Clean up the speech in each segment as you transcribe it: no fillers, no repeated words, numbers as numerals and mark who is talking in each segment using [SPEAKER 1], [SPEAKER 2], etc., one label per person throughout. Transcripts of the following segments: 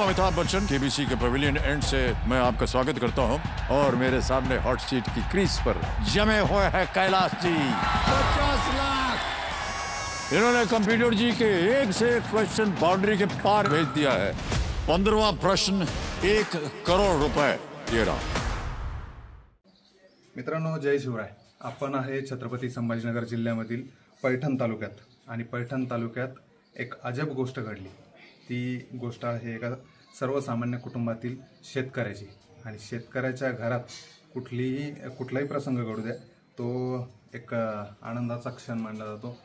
[SPEAKER 1] Amitabh Bachchan KBC के pavilion end से मैं आपका स्वागत करता हूं और मेरे सामने हॉट सीट की क्रीज पर जमे हुए हैं कैलाश जी। 50 लाख इन्होंने कंप्यूटर जी के एक से एक क्वेश्चन बाउंड्री के पार भेज दिया है। 15वां प्रश्न 1 करोड़ रुपए ये रहा।
[SPEAKER 2] मित्रांनो, जय शिवराय। आपण आहे छत्रपती संभाजीनगर जिल्ह्यामधील पैठण तालुक्यात आणि पैठण तालुक्यात एक अजब गोष्ट घडली। ती गोष्ट आहे एका सर्वसामान्य कुटुंबातील शेतकऱ्याची आणि शेतकऱ्याच्या घरात कुठलाही प्रसंग घडू द्या तो एक आनंदाचा क्षण मानला जातो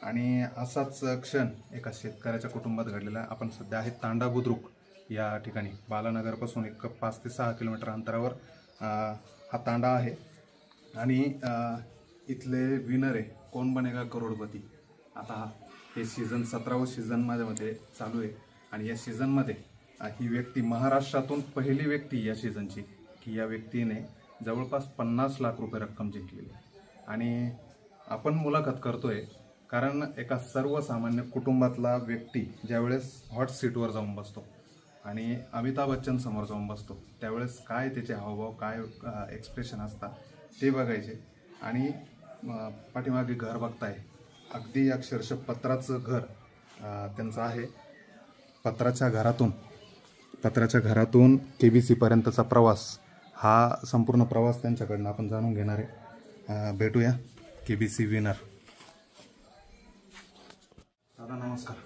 [SPEAKER 2] आणि असाच क्षण एका शेतकऱ्याच्या कुटुंबात घडलेला आहे। आपण सध्या आहे तांडा बुद्रुक या ठिकाणी, बालानगरपासून एक 5 ते 6 किलोमीटर अंतरावर हा तांडा आहे आणि इथले विनर आहे कोण बनेगा करोडपती। आता हे सीझन 17वं सीझन माझ्यामध्ये चालू आहे आणि या सीझनमध्ये ही व्यक्ती महाराष्ट्रातून पहिली व्यक्ती या सीझनची की या व्यक्तीने जवळपास 50 लाख रुपये रक्कम जिंकलेली आणि आपण मुलाखत करतोय कारण एका सर्वसामान्य कुटुंबातला व्यक्ती ज्यावेळेस हॉट सीटवर जाऊन बसतो आणि अमिताभ बच्चन समोर जाऊन बसतो त्यावेळेस काय त्याचे हावभाव काय एक्सप्रेशन असतात ते बघायचे। आणि पाठीमागे घर बघताय, अगदी अक्षरशः पत्राचं घर त्यांचं आहे। पत्राच्या घरातून केबीसी पर्यंतचा प्रवास, हा संपूर्ण प्रवास त्यांच्याकडनं आपण जाणून घेणार आहे। भेटूया केबीसी विनर। दादा नमस्कार।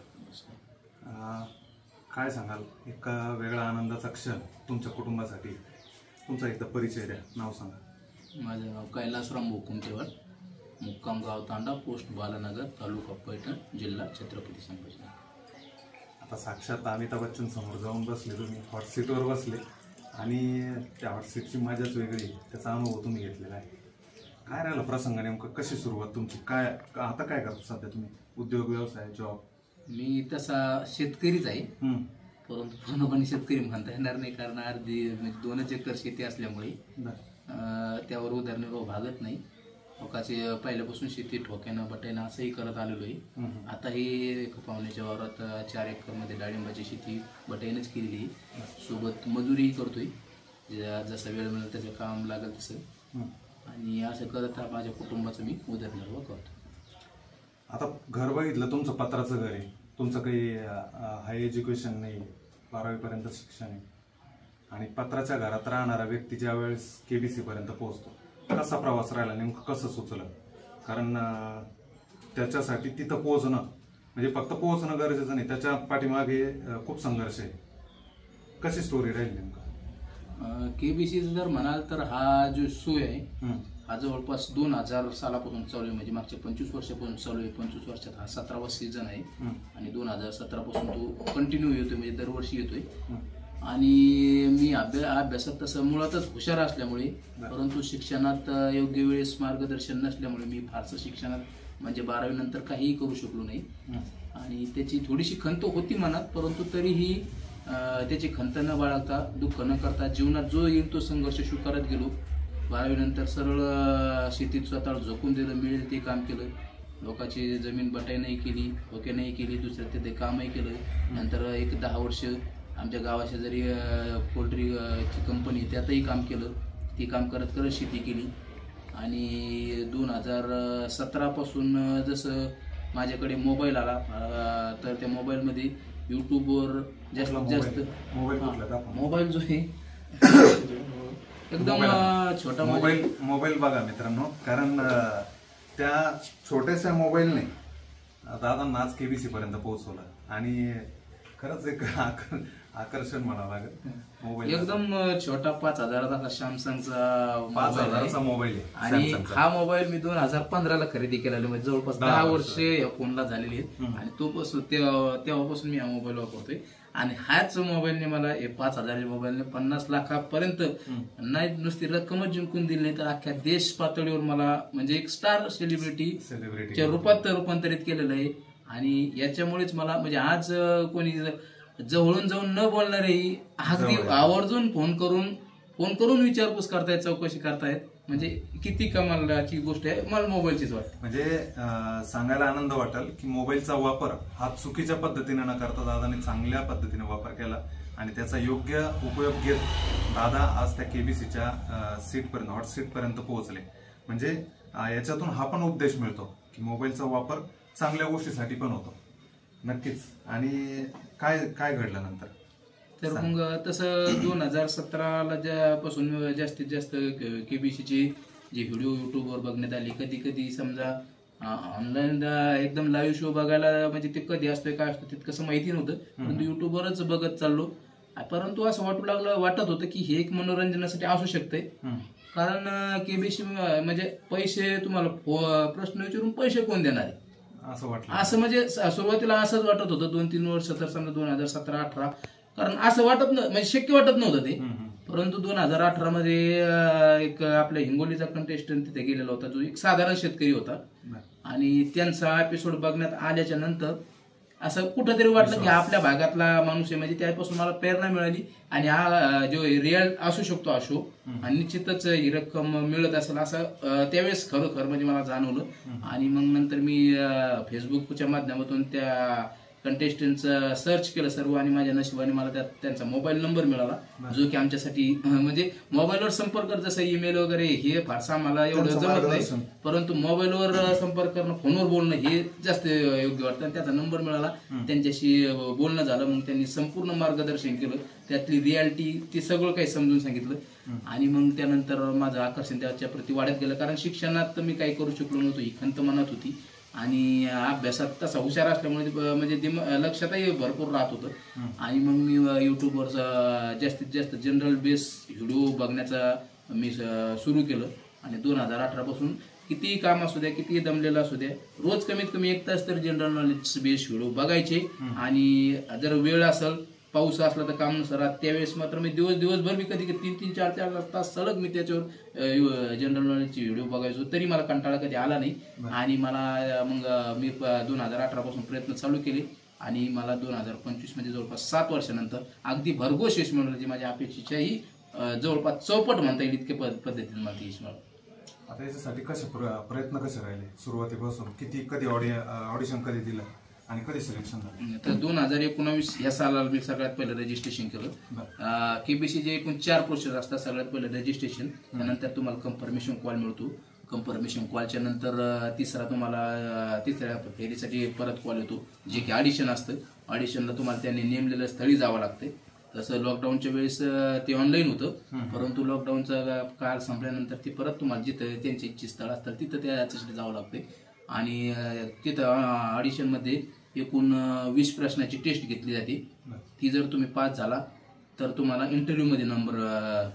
[SPEAKER 2] काय सांगाल, एक वेगळा आनंदाचा क्षण तुमच्या कुटुंबासाठी, तुमचा एकदा परिचय द्या, नाव सांगा।
[SPEAKER 3] माझं नाव कैलासराम भोकुमतेवर, मुक्काम गाव तांडा, पोस्ट बालानगर, तालुका पैठण, जिल्हा छत्रपती संभाजीनगर।
[SPEAKER 2] आता साक्षात अमिताभ बच्चन समोर जाऊन बसले, तुम्ही हॉट सीटवर बसले आणि त्या हॉट सीटची मजाच वेगळी, त्याचा अनुभव तुम्ही घेतलेला आहे। काय राहिलं प्रसंग नेमकं, कशी सुरुवात तुमची, काय आता काय करता सध्या तुम्ही, उद्योग व्यवसाय जॉब?
[SPEAKER 3] मी तसा शेतकरीच आहे, परंतु पूर्णपणे शेतकरी म्हणता येणार नाही कारण अर्धी म्हणजे 2 एकर शेती असल्यामुळे त्यावर उदरनिर्वाह भागत नाही। लोकांची पहिल्यापासून शेती ठोक्यानं बटायनं असंही करत आलेलो आहे। आता ही पाहुण्याच्या वावरात 4 एकरमध्ये डाळिंबाची शेती बटाईनच केलेली आहे, सोबत मजुरीही करतोय, जसं वेळ मिळेल त्याचं काम लागेल तसं, आणि असं करत माझ्या कुटुंबाचं मी उदरनिर्वाह करतो।
[SPEAKER 2] आता घर बघितलं, तुमचं पत्राचं घर आहे, तुमचं काही हाय एज्युकेशन नाही, 12वी पर्यंत शिक्षण आहे आणि पत्राच्या घरात राहणारा व्यक्ती ज्या वेळेस केबीसी पर्यंत पोहोचतो, कसा प्रवास राहिला, नेमकं कसं सुचलं? कारण त्याच्यासाठी तिथं पोहोचणं म्हणजे फक्त पोहोचणं गरजेचं नाही, त्याच्या पाठीमागे खूप संघर्ष आहे। कशी स्टोरी राहील नेमकं?
[SPEAKER 3] केबीसीचं जर म्हणाल तर हा जो शो आहे हा जवळपास 2000 सालापासून चालू आहे, म्हणजे मागच्या 25 वर्षापासून चालू आहे। 25 वर्षात हा 17वा सीझन आहे आणि 2017 पासून तो कंटिन्यू येतोय, म्हणजे दरवर्षी येतोय। आणि मी अभ्यासात तसं मुळातच हुशार असल्यामुळे, परंतु शिक्षणात योग्य वेळेस मार्गदर्शन नसल्यामुळे मी फारसं शिक्षणात म्हणजे 12वी नंतर काहीही करू शकलो नाही आणि त्याची थोडीशी खंत होती मनात, परंतु तरीही त्याची खंत न बाळगता, दुःख न करता जीवनात जो येईल तो संघर्ष स्वीकारत गेलो। 12वी नंतर सरळ शेतीत स्वतः झोकून दिलं, मिळेल ते काम केलं, लोकांची जमीन बटाई नाही केली, ओके नाही केली, दुसऱ्या ते कामही केलं। नंतर एक 10 वर्ष आमच्या गावाच्या जरी पोल्ट्रीची कंपनी त्यातही काम केलं, ती काम करत करत शेती केली आणि 2017 पासून जसं माझ्याकडे मोबाईल आला तर त्या मोबाईलमध्ये यूट्यूबवर जास्तीत जास्त मोबाईल जो आहे एकदम छोटा
[SPEAKER 2] मोबाईल बघा मित्रांनो, कारण त्या छोट्याशा मोबाईलने दादांना आज केबीसी पर्यंत पोहोचवलं आणि खरंच एक आकर्षण म्हणावं लागेल। मोबाईल एकदम
[SPEAKER 3] छोटा 5000चा सॅमसंगचा
[SPEAKER 2] 5000चा मोबाईल आहे
[SPEAKER 3] आणि हा मोबाईल मी 2015ला खरेदी केलेला, म्हणजे जवळपास 10 वर्ष या फोनला झालेली आहेत आणि तेव्हापासून मी हा मोबाईल वापरतोय आणि हाच मोबाईलने मला 5000 मोबाईलने 50 लाखापर्यंत नाही नुसती रक्कमच जिंकून दिली नाही तर अख्ख्या देश पातळीवर मला म्हणजे एक स्टार सेलिब्रिटीच्या रूपात रूपांतरित केलेलं आहे आणि याच्यामुळेच मला म्हणजे आज कोणी जवळून जाऊन न बोलणारेही अगदी आवर्जून फोन करून विचारपूस करतायत, चौकशी करतायत, म्हणजे किती कमालाची गोष्ट आहे मला मोबाईलचीच वाटते।
[SPEAKER 2] म्हणजे सांगायला आनंद वाटेल की मोबाईलचा वापर हा चुकीच्या पद्धतीने न करता दादाने चांगल्या पद्धतीने वापर केला आणि त्याचा योग्य उपयोग घेत दादा आज त्या केबीसीच्या सीटपर्यंत हॉट सीटपर्यंत पोहोचले. म्हणजे याच्यातून हा पण उपदेश मिळतो की मोबाईलचा वापर चांगल्या गोष्टीसाठी पण होतो. नक्कीच. आणि काय काय घडलं नंतर?
[SPEAKER 3] तर मग तसं 2017ला ज्यापासून जास्तीत जास्त केबीसीचे जे व्हिडिओ युट्यूबवर बघण्यात आले, कधी कधी समजा ऑनलाईन एकदम लाईव्ह शो बघायला म्हणजे ते कधी असतोय काय असतं तितकंसं माहिती नव्हतं, परंतु युट्यूबवरच बघत चाललो. परंतु असं वाटत होतं की हे एक मनोरंजनासाठी असू शकतंय. कारण केबीसी म्हणजे पैसे तुम्हाला प्रश्न विचारून पैसे कोण देणार आहे
[SPEAKER 2] असं वाटलं.
[SPEAKER 3] असं म्हणजे सुरुवातीला असंच वाटत होतं 2-3 वर्ष तर समजा 2017-18, कारण असं वाटत म्हणजे शक्य वाटत नव्हतं ते. परंतु 2018 मध्ये एक आपल्या हिंगोलीचा कंटेस्टंट तिथे गेलेला होता, जो एक साधारण शेतकरी होता. आणि त्यांचा एपिसोड बघण्यात आल्याच्या नंतर असं कुठंतरी वाटलं की आपल्या भागातला माणूस आहे, म्हणजे त्यापासून मला प्रेरणा मिळाली. आणि हा जो रिअल असू शकतो हा शो, आणि निश्चितच ही रक्कम मिळत असेल असं त्यावेळेस खरोखर म्हणजे मला जाणवलं. आणि मग नंतर मी फेसबुकच्या माध्यमातून त्या कंटेस्टंटचं सर्च केलं सर्व, आणि माझ्या नशिबाने मला त्यांचा मोबाईल नंबर मिळाला, जो की आमच्यासाठी म्हणजे मोबाईलवर संपर्क, जसं ईमेल वगैरे हे फारसा मला एवढं जमत नाही, परंतु मोबाईलवर संपर्क करणं, फोनवर बोलणं हे जास्त योग्य वाटतं. आणि त्याचा नंबर मिळाला, त्यांच्याशी बोलणं झालं. मग त्यांनी संपूर्ण मार्गदर्शन केलं, त्यातली रियालिटी ते सगळं काही समजून सांगितलं. आणि मग त्यानंतर माझं आकर्षण त्याच्या प्रती वाढत गेलं, कारण शिक्षणात मी काही करू शकलो नव्हतो, ही खंत मनात होती. आणि अभ्यासात तसा हुशार असल्यामुळे म्हणजे लक्षातही भरपूर राहत होतं. आणि मग मी युट्यूबवर जास्तीत जास्त जनरल बेस व्हिडिओ बघण्याचा मी सुरू केलं. आणि 2018 पासून कितीही काम असू द्या, कितीही दमलेला असू द्या, रोज कमीत कमी 1 तास तर जनरल नॉलेज बेस व्हिडिओ बघायचे. आणि जर वेळ असेल, पाऊस असला तर काम नसतं, त्यावेळेस मात्र मी दिवसभर मी कधी 3-3, 4-4 तास सलग मी त्याच्यावर जनरल नॉलेजचे व्हिडिओ बघायचो, तरी मला कंटाळा कधी आला नाही. आणि मला मग मी 2018 पासून प्रयत्न चालू केले. आणि मला 2025 मध्ये जवळपास 7 वर्षानंतर अगदी भरघोस यश मिळालं, जे माझ्या अपेक्षेच्याही जवळपास चौपट म्हणता येईल इतके पद्धतीने मला यश मिळालं.
[SPEAKER 2] आता याच्यासाठी प्रयत्न कसे राहिले सुरुवातीपासून? कधी ऑडिशन कधी दिलं आणि कधी सिलेक्शन झालं?
[SPEAKER 3] तर 2019 या सालाला मी सगळ्यात पहिलं रजिस्ट्रेशन केलं. केबीसीचे एकूण 4 प्रोसेस असतात. सगळ्यात पहिलं रजिस्ट्रेशन, त्यानंतर तुम्हाला कन्फर्मेशन कॉल मिळतो. कन्फर्मेशन कॉलच्या नंतर तिसऱ्या फेरीसाठी परत कॉल येतो, जे की ऑडिशन असतं. ऑडिशनला तुम्हाला त्यांनी नेमलेल्या स्थळी जावं लागतं. तसं लॉकडाऊनच्या वेळेस ते ऑनलाईन होतं, परंतु लॉकडाऊनचा काळ संपल्यानंतर ते परत तुम्हाला जिथं त्यांचे इच्छित स्थळ असतं तिथं त्याच्यासाठी जावं लागते. आणि तिथं ऑडिशनमध्ये एकूण 20 प्रश्नाची टेस्ट घेतली जाते. ती जर तुम्ही पास झाला तर तुम्हाला इंटरव्ह्यूमध्ये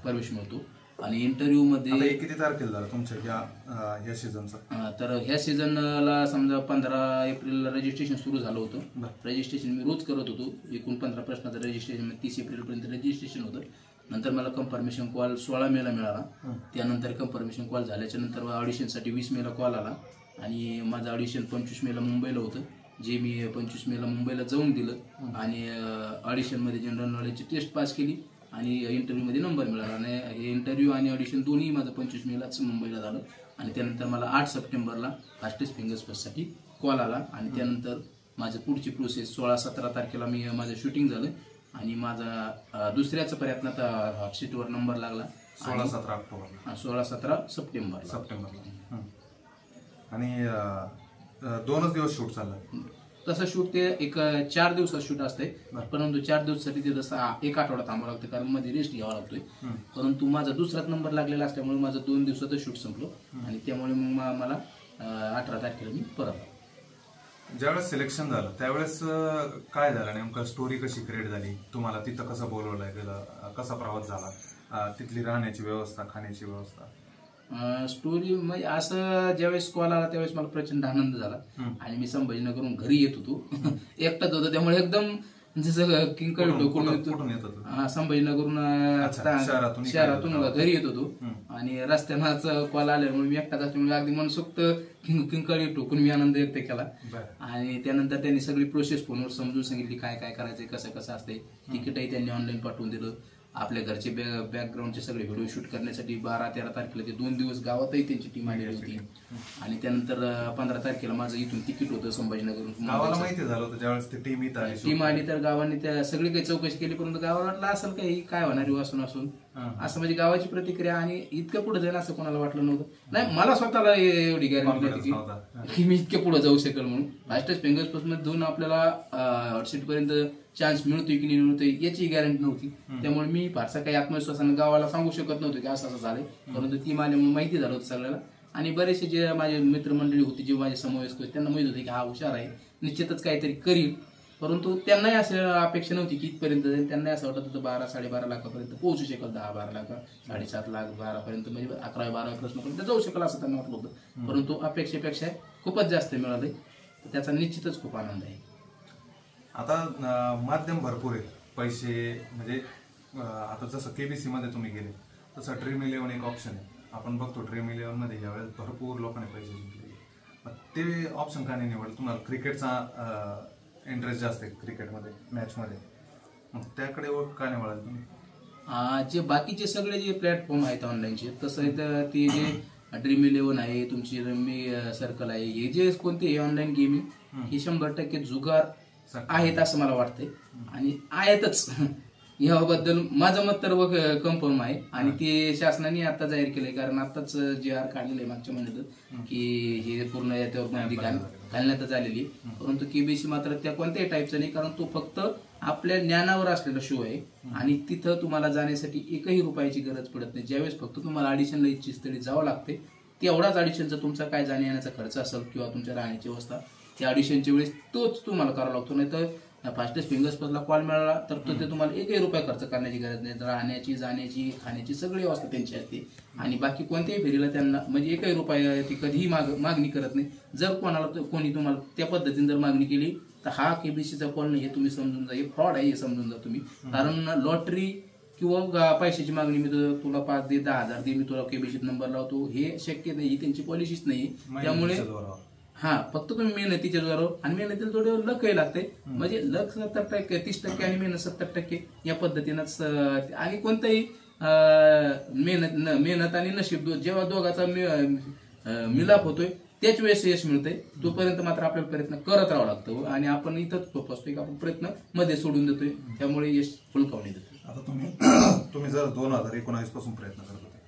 [SPEAKER 3] प्रवेश मिळतो. आणि इंटरव्ह्यूमध्ये
[SPEAKER 2] किती तारखेला झालं तुमच्या या सीझनचं?
[SPEAKER 3] तर ह्या सीझनला समजा 15 एप्रिलला रजिस्ट्रेशन सुरू झालं होतं. रजिस्ट्रेशन मी रोज करत होतो. एकूण 15 प्रश्नाचं रजिस्ट्रेशन 30 एप्रिलपर्यंत रजिस्ट्रेशन होतं. नंतर मला कन्फर्मेशन कॉल 16 मेला मिळाला. त्यानंतर कन्फर्मेशन कॉल झाल्याच्या नंतर ऑडिशनसाठी 20 मेला कॉल आला. आणि माझं ऑडिशन 25 मेला मुंबईला होतं, जे मी 25 मेला मुंबईला जाऊन दिलं. आणि ऑडिशनमध्ये जनरल नॉलेजची टेस्ट पास केली आणि इंटरव्ह्यूमध्ये नंबर मिळाला. आणि हे इंटरव्ह्यू आणि ऑडिशन दोन्ही माझं 25 मेलाच मुंबईला झालं. आणि त्यानंतर मला 8 सप्टेंबरला फास्टेस्ट फिंगर्स फर्स्टसाठी कॉल आला. आणि त्यानंतर माझं पुढची प्रोसेस 16-17 तारखेला माझं शूटिंग झालं. आणि माझा दुसऱ्याच प्रयत्नात हॉटसीटवर नंबर लागला
[SPEAKER 2] 16-17 ऑक्टोबर
[SPEAKER 3] 16-17 सप्टेंबरला.
[SPEAKER 2] आणि 2च दिवस शूट चाललं.
[SPEAKER 3] तसं शूट ते एक 4 दिवसात शूट असते, परंतु 4 दिवसासाठी ते जसं 1 आठवडा थांबावं लागतं, कारण मध्ये रेस्ट घ्यावा लागतोय. परंतु माझा दुसराच नंबर लागलेला असल्यामुळे माझं 2 दिवसातच शूट संपलो. आणि त्यामुळे मग मला 18 तारखेला मी परत आलो.
[SPEAKER 2] ज्यावेळेस सिलेक्शन झालं त्यावेळेस काय झालं नेमकं? स्टोरी कशी क्रिएट झाली? तुम्हाला तिथं कसं बोलवलं गेलं? कसा प्रवास झाला? तिथली राहण्याची व्यवस्था, खाण्याची व्यवस्था?
[SPEAKER 3] स्टोरी म्हणजे असं ज्यावेळेस कॉल आला त्यावेळेस मला प्रचंड आनंद झाला. आणि मी संभाजीनगरहून घरी येत होतो, एकटाच होतो, त्यामुळे एकदम जसं किंकळ ढोकून येतो. संभाजीनगरहून शहरातून घरी येत होतो. आणि रस्त्यानाच कॉल आल्यामुळे मी एकटाच असल्यामुळे अगदी मनसोक्त किंकळी ठोकून मी आनंद व्यक्त केला. आणि त्यानंतर त्यांनी सगळी प्रोसेस फोनवर समजून सांगितली, काय काय करायचंय, कसं कसं असतंय. तिकीटही त्यांनी ऑनलाईन पाठवून दिलं. आपल्या घरचे बॅकग्राऊंडचे सगळे व्हिडिओ शूट करण्यासाठी 12-13 तारखेला ते 2 दिवस गावातही त्यांची टीम आलेली होती. आणि त्यानंतर 15 तारखेला माझं इथून तिकीट होतं संभाजीनगरहून.
[SPEAKER 2] गावाला माहिती झालं होतं ज्यावेळेस ती टीम
[SPEAKER 3] आली तर गावांनी त्या सगळी काही चौकशी केली, परंतु गावाला वाटलं असेल काही काय होणार असून असं म्हणजे गावाची प्रतिक्रिया. आणि इतकं पुढे जाईल असं कोणाला वाटलं नव्हतं. नाही, मला स्वतःला एवढी गॅरंटी होती की मी इतके पुढे जाऊ शकेल म्हणून. फास्टेस्ट फिंगर्स पासून धुवून आपल्याला हॉटसीट पर्यंत चान्स मिळतोय की नाही मिळतोय याची गॅरंटी नव्हती. त्यामुळे मी फारसा काही आत्मविश्वासाने गावाला सांगू शकत नव्हतो की असं झालंय. परंतु ती मला माहिती झालं होतं सगळ्याला. आणि बरेचसे जे माझे मित्रमंडळी होती, जे माझे समावेश होते, त्यांना माहित होते की हा हुशार आहे, निश्चितच काहीतरी करील. परंतु त्यांनाही असं अपेक्षा नव्हती की इथपर्यंत जाईल. त्यांनाही असं वाटत होतं 12-12.5 लाखापर्यंत पोहोचू शकेल, 10-12 लाख, 7.5 लाख, 12पर्यंत, म्हणजे 11-12 प्रश्नपर्यंत जाऊ शकेल असं त्यांना वाटलं होतं. परंतु अपेक्षेपेक्षा खूपच जास्त मिळाले, तर त्याचा निश्चितच खूप आनंद आहे.
[SPEAKER 2] आता माध्यम भरपूर आहे, पैसे म्हणजे आता जसं KBC मध्ये तुम्ही गेले तसं ड्रीम 11 एक ऑप्शन आहे. आपण बघतो ड्रीम 11 मध्ये यावेळेस भरपूर लोकांनी पैसे जिंकले. ते ऑप्शन का नाही निवडलं? तुम्हाला क्रिकेटचा इंटरेस्ट जास्त आहे, क्रिकेटमध्ये मॅचमध्ये, मग त्याकडे का नाही वळाल तुम्ही?
[SPEAKER 3] जे बाकीचे सगळे जे प्लॅटफॉर्म आहेत ऑनलाईनचे, तसं तर ते जे ड्रीम 11 आहे, तुमची रम्मी सर्कल आहे, हे जे कोणते ऑनलाईन गेमिंग, हे 100% जुगार आहेत असं मला वाटतंय. आणि आहेतच याबद्दल माझं मत तर कन्फर्म आहे. आणि ते शासनाने आता जाहीर केलंय, कारण आताच GR काढलेलं आहे मागच्या महिन्यात की हे पूर्ण याच्यावर बंदी घालण्यातच आलेली. परंतु KBC मात्र त्या कोणत्याही टाईपचा नाही, कारण तो फक्त आपल्या ज्ञानावर असलेला शो आहे. आणि तिथं तुम्हाला जाण्यासाठी एकही रुपयाची गरज पडत नाही. ज्यावेळेस फक्त तुम्हाला ऑडिशनला इच्छितस्थळी जावं लागते, तेवढाच ऑडिशनचा तुमचा काय जाण्या येण्याचा खर्च असेल किंवा तुमच्या राहण्याची व्यवस्था त्या ऑडिशनच्या वेळेस तोच तुम्हाला करावा लागतो. नाही तर फास्टेस्ट फिंगर्स पासला कॉल मिळाला तर तो ते तुम्हाला एकही रुपया खर्च करण्याची गरज नाही. राहण्याची, जाण्याची, खाण्याची सगळी व्यवस्था त्यांची असते. आणि बाकी कोणत्याही फेरीला त्यांना म्हणजे एकही रुपया ती कधीही मागणी करत नाही. जर कोणी तुम्हाला त्या पद्धतीने जर मागणी केली तर हा KBCचा कॉल नाही, हे तुम्ही समजून जा, हे फ्रॉड आहे हे समजून जा तुम्ही. कारण लॉटरी किंवा पैशाची मागणी, मी तुला 5 दे, 10,000 दे, मी तुला KBCत नंबर लावतो, हे शक्य नाही, ही त्यांची पॉलिसीच नाही. त्यामुळे फक्त तुम्ही मेहनतीच्या जोरावर, आणि मेहनतीला थोडं लकही लागते, म्हणजे लक 70%, 30% आणि मेहनत 70% या पद्धतीनंच. आणि कोणताही मेहनत आणि नशीब जेव्हा दोघाचा मिलाप होतोय त्याच वेळेस यश मिळतंय. तोपर्यंत मात्र आपल्याला प्रयत्न करत राहावं लागतो. आणि आपण इथंच फसतोय की आपण प्रयत्न मध्ये सोडून देतोय, त्यामुळे यश फुलकावणी देतोय.
[SPEAKER 2] आता तुम्ही जर 2019 पासून प्रयत्न करत होते,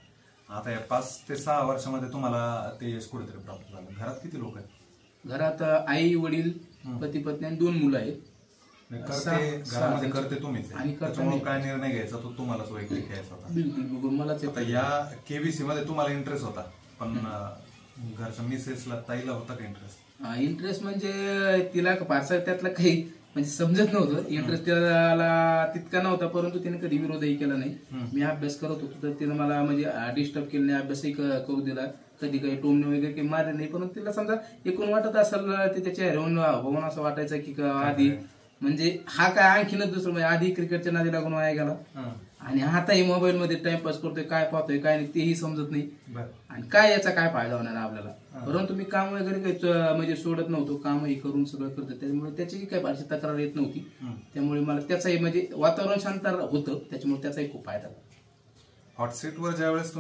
[SPEAKER 2] आता या 5 ते 6 वर्षामध्ये तुम्हाला ते यश कुठेतरी प्राप्त झालं. घरात किती लोक आहेत?
[SPEAKER 3] घरात आई, वडील, पती पत्नी आणि 2 मुलं आहेत.
[SPEAKER 2] घरामध्ये करते तुम्हीच, आणि त्याच्यामुळे काय निर्णय घ्यायचा तो तुम्हालाच वैयक्तिक घ्यायचा होता.
[SPEAKER 3] बिलकुल मलाच.
[SPEAKER 2] आता या KBC मध्ये तुम्हाला इंटरेस्ट होता, पण घरच्या मिसेसला, ताईला होता का इंटरेस्ट?
[SPEAKER 3] इंटरेस्ट म्हणजे तिला फारसा त्यातला काही म्हणजे समजत नव्हतं. इंटरेस्ट त्याला तितका नव्हता, परंतु तिने कधी विरोधही केला नाही. मी अभ्यास करत होतो तर तिने मला म्हणजे डिस्टर्ब केलं नाही, अभ्यासही करू दिला. कधी काही टोमणे वगैरे काही मारले नाही. परंतु तिला समजा एकूण वाटत असेल त्याच्या चेहऱ्यावरून होऊन असं वाटायचं की आधी म्हणजे हा काय आणखीनच दुसरं, म्हणजे आधी क्रिकेटच्या नादी लागून वाया गेला, आणि आताही मोबाईल मध्ये टाइमपास करतोय, काय पाहतोय काय नाही तेही समजत नाही, आणि काय याचा काय फायदा होणार आपल्याला. परंतु मी काम वगैरे काही म्हणजे सोडत नव्हतो, कामही करून सगळं करतो, त्याच्यामुळे त्याची काही फारशी तक्रार येत नव्हती. त्यामुळे मला त्याचाही म्हणजे वातावरण शांत होतं, त्याच्यामुळे त्याचाही खूप फायदा.
[SPEAKER 2] हॉट सीटवर ज्यावेळेस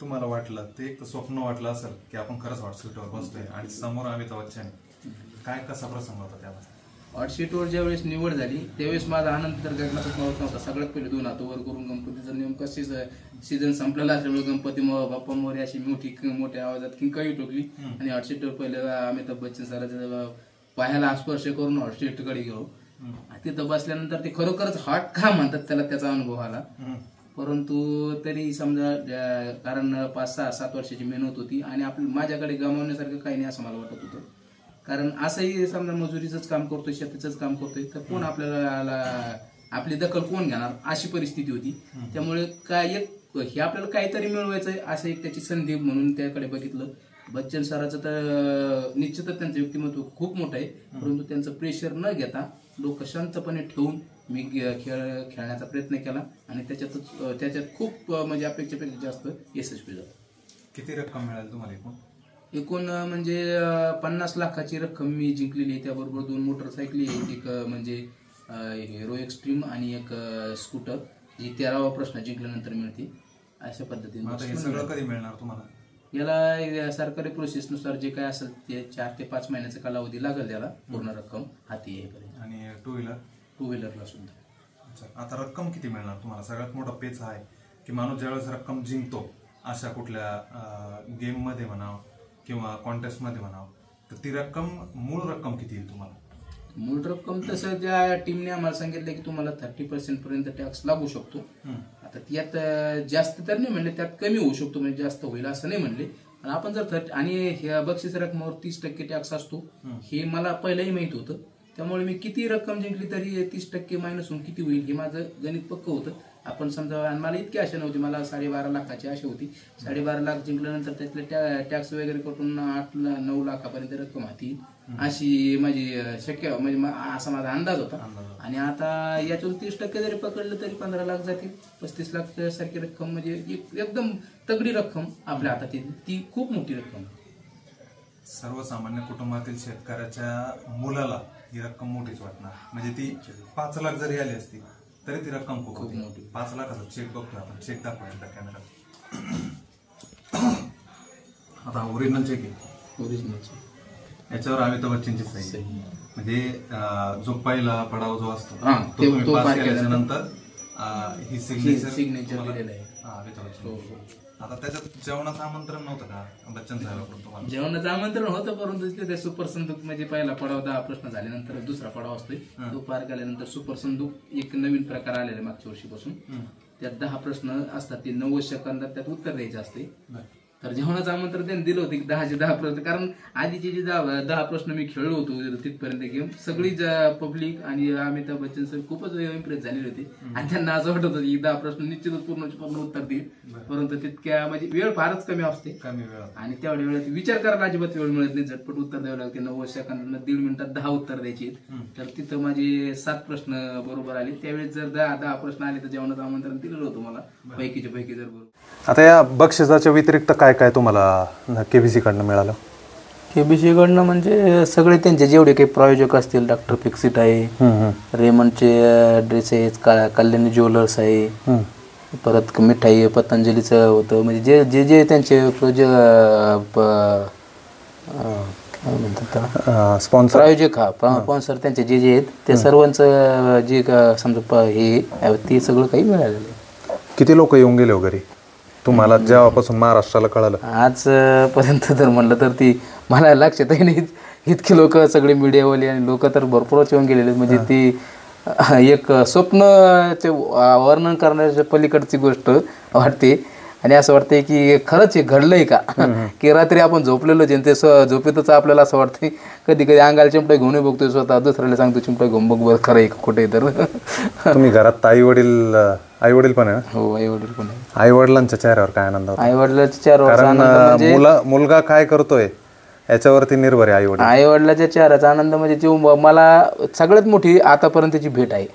[SPEAKER 2] तुम्हाला वाटलं, ते एक स्वप्न वाटलं असेल की आपण खरंच हॉट सीटवर बसतोय आणि समोर अमिताभ बच्चन, काय कसा प्रसंग होता त्यावेळेस?
[SPEAKER 3] हॉट सीटवर ज्यावेळेस निवड झाली त्यावेळेस माझा आनंद तर गगनातच नव्हता. सगळ्यात पहिले 2 हात वर करून गणपतीचं नेमकं सीझन संपलेला असल्यामुळे गणपती बाप्पा मोरे अशी मोठ्या आवाजात किंकाळी ठोकली, आणि हॉट सीटवर पहिले अमिताभ बच्चन सरांच्या पायाला स्पर्श करून हॉट सीटकडे गेलो. तिथं बसल्यानंतर ते खरोखरच हॉट का म्हणतात त्याला, त्याचा अनुभव आला. परंतु तरी समजा कारण 5-6-7 वर्षाची मेहनत होती, आणि माझ्याकडे गमावण्यासारखं काही नाही असं मला वाटत होतं. कारण असंही समजा मजुरीचंच काम करतोय, शेतीचंच काम करतोय, तर कोण आपल्याला आपली दखल कोण घेणार अशी परिस्थिती होती. त्यामुळे काय हे आपल्याला काहीतरी मिळवायचंय असं एक त्याची संधी म्हणून त्याकडे बघितलं. बच्चन सरांचं तर निश्चितच त्यांचं व्यक्तिमत्व खूप मोठं आहे, परंतु त्यांचं प्रेशर न घेता लोक शांतपणे ठेवून मी खेळण्याचा प्रयत्न केला, आणि त्याच्यात खूप म्हणजे अपेक्षेपेक्षा जास्त यशस्वी झालो.
[SPEAKER 2] किती रक्कम मिळाली तुम्हाला?
[SPEAKER 3] एकूण म्हणजे 50 लाखाची रक्कम मी जिंकलेली आहे. त्याबरोबर 2 मोटरसायकली आहेत, एक म्हणजे हिरो एक्स्ट्रीम आणि एक स्कूटर, जी 13वा प्रश्न जिंकल्यानंतर मिळते अशा पद्धतीने
[SPEAKER 2] आता हे सगळं कधी मिळणार तुम्हाला?
[SPEAKER 3] याला सरकारी प्रोसेसनुसार जे काय असेल ते 4 ते 5 महिन्याचा कालावधी लागेल त्याला पूर्ण रक्कम हाती येईपर्यंत.
[SPEAKER 2] आणि टू
[SPEAKER 3] व्हीलरला सुद्धा.
[SPEAKER 2] अच्छा, आता रक्कम किती मिळणार तुम्हाला? सगळ्यात मोठा पेच आहे की माणूस ज्यावेळेस रक्कम जिंकतो अशा कुठल्या गेममध्ये म्हणावं किंवा कॉन्टेस्टमध्ये म्हणावं, तर ती रक्कम मूळ रक्कम किती येईल तुम्हाला?
[SPEAKER 3] मूळ रक्कम तसं त्या टीमने आम्हाला सांगितलं की तुम्हाला 30% पर्यंत टॅक्स लागू शकतो. आता त्यात जास्त तर नाही म्हणले, त्यात कमी होऊ शकतो, म्हणजे जास्त होईल असं नाही म्हणले. आणि आपण जर आणि ह्या बक्षीस रकमेवर 30% टॅक्स असतो हे मला पहिलंही माहित होतं. त्यामुळे मी किती रक्कम जिंकली तरी 30% मायनस होऊन किती होईल हे माझं गणित पक्क होतं. आपण समजा, आणि मला इतकी आशा नव्हती, मला 12.5 लाखाची आशा होती. 12.5 लाख जिंकल्यानंतर त्यातले टॅक्स वगैरे करून 8-9 लाखापर्यंत रक्कम हाती अशी माझी म्हणजे असा माझा अंदाज होता. आणि आता याच्यातून 30% जरी पकडलं तरी 15 लाख जातील. 35 लाख सारखी रक्कम म्हणजे एकदम तगडी रक्कम आपल्या हातात येईल. ती खूप मोठी रक्कम.
[SPEAKER 2] सर्वसामान्य कुटुंबातील शेतकऱ्याच्या मुलाला ही रक्कम मोठीच वाटणार. म्हणजे ती 5 लाख जरी आली असती तरी ती रक्कम खूप मोठी. 5 लाखाचा चेक बघतोय आपण, चेक दाखवूया कॅमेरा. आता ओरिजिनल चेक आहे.
[SPEAKER 3] ओरिजिनल चेक
[SPEAKER 2] याच्यावर अमिताभ बच्चनची सही. म्हणजे जो पहिला पडाव जो असतो
[SPEAKER 3] तो
[SPEAKER 2] तुम्ही पास केल्याच्या नंतर ही सिग्नेचर
[SPEAKER 3] दिलेलं आहे.
[SPEAKER 2] अमिताभ बच्चन. आता त्याच्यात जेवणाचं आमंत्रण नव्हतं का बच्चन साहेबांकडून तुम्हाला?
[SPEAKER 3] जेवणाचं आमंत्रण होतं, परंतु ते सुपर संदूक म्हणजे पहिला पडाव 10 प्रश्न झाल्यानंतर दुसरा पडाव असतोय, तो पार केल्यानंतर सुपर संदूक एक नवीन प्रकार आलेला आहे मागच्या वर्षीपासून. त्यात 10 प्रश्न असतात, ते 90 सेकंदात त्यात उत्तर द्यायचं असते. तर जेवणाचं आमंत्रण त्यांनी दिलं होतं की 10 प्रश्न, कारण आधीचे जे 10 प्रश्न मी खेळलो होतो तिथपर्यंत गेम, सगळी पब्लिक आणि अमिताभ बच्चन सर खूपच इम्प्रेस झालेले होते. आणि त्यांना असं वाटत होतं की 10 प्रश्न निश्चितच पूर्ण उत्तर देईल, परंतु तितक्या म्हणजे वेळ फारच कमी असते. आणि तेवढ्या वेळात विचार करायला अजिबात वेळ मिळत नाही, झटपट उत्तर द्यावं लागते. 90 सेकंदात 1.5 मिनिटात 10 उत्तर द्यायची. तर तिथं माझे 7 प्रश्न बरोबर आले. त्यावेळेस जर 10 प्रश्न आले तर जेवणाचं आमंत्रण दिलेलं होतं मला पैकीच्या पैकी जर बरोबर.
[SPEAKER 2] आता या बक्षिसाच्या व्यतिरिक्त काय काय तुम्हाला केबीसी कडनं मिळालं?
[SPEAKER 3] केबीसी कडनं म्हणजे सगळे त्यांचे जेवढे काही प्रायोजक असतील, डॉक्टर फिक्सिट आहे, रेमंडचे ड्रेसेस, कल्याणी ज्वेलर्स आहे, परत मिठाई आहे, पतंजलीचं होतं, म्हणजे जे जे जे त्यांचे स्पॉन्सर प्रायोजक स्पॉन्सर त्यांचे जे जे आहेत ते सर्वांचं जे समजा हे ते सगळं काही मिळालेलं आहे.
[SPEAKER 2] किती लोक येऊन गेले वगैरे तुम्हाला जेव्हापासून महाराष्ट्राला कळालं?
[SPEAKER 3] आजपर्यंत जर म्हणलं तर ती मला लक्षातही नाही, इतके लोक सगळे मीडियावाले आणि लोक तर भरपूरच येऊन गेलेले. म्हणजे ती एक स्वप्न ते वर्णन करण्याच्या पलीकडची गोष्ट वाटते. आणि असं वाटतंय की खरंच हे घडलंय का, की रात्री आपण झोपलेलो जे ते झोपेतच आपल्याला असं वाटतंय. कधी कधी अंगाला चिमटा घेऊन बघतोय, स्वतः दुसऱ्याला सांगतो चिमटा घेऊन बघ बरं खरं आहे का कुठे. तर
[SPEAKER 2] तुम्ही घरात आई वडील पण आहे?
[SPEAKER 3] हो, आई वडील पण आहे.
[SPEAKER 2] आई वडिलांच्या चेहऱ्यावर काय आनंद?
[SPEAKER 3] आई वडिलांच्या चेहऱ्यावर
[SPEAKER 2] मुलगा काय करतोय याच्यावरती निर्भर आहे
[SPEAKER 3] आई वडिलाच्या चेहऱ्याचा आनंद. म्हणजे ती मला सगळ्यात मोठी आतापर्यंतची भेट आहे.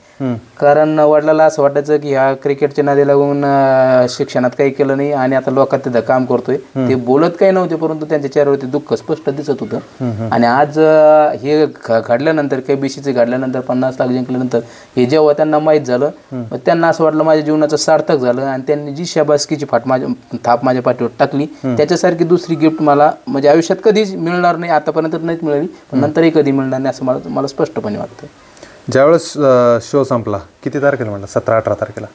[SPEAKER 3] कारण वडिलाला असं वाटायचं की ह्या क्रिकेटच्या नादी लागून शिक्षणात काही केलं नाही आणि आता लोकात तिथं काम करतोय. ते बोलत काही नव्हते, परंतु त्यांच्या चेहऱ्यावरती दुःख स्पष्ट दिसत होतं. आणि आज हे घडल्यानंतर, केबीसीचे घडल्यानंतर, 50 लाख जिंकल्यानंतर हे जेव्हा त्यांना माहीत झालं, त्यांना असं वाटलं माझ्या जीवनाचं सार्थक झालं. आणि त्यांनी जी शाबासकीची थाप माझ्या पाठीवर टाकली, त्याच्यासारखी दुसरी गिफ्ट मला म्हणजे आयुष्यात कधीच मिळणार नाही. आतापर्यंत नाहीच मिळाली, पण नंतरही कधी मिळणार नाही असं मला स्पष्टपणे वाटतं.
[SPEAKER 2] ज्यावेळेस शो संपला, किती तारखेला म्हणलं? 17-18 तारखेला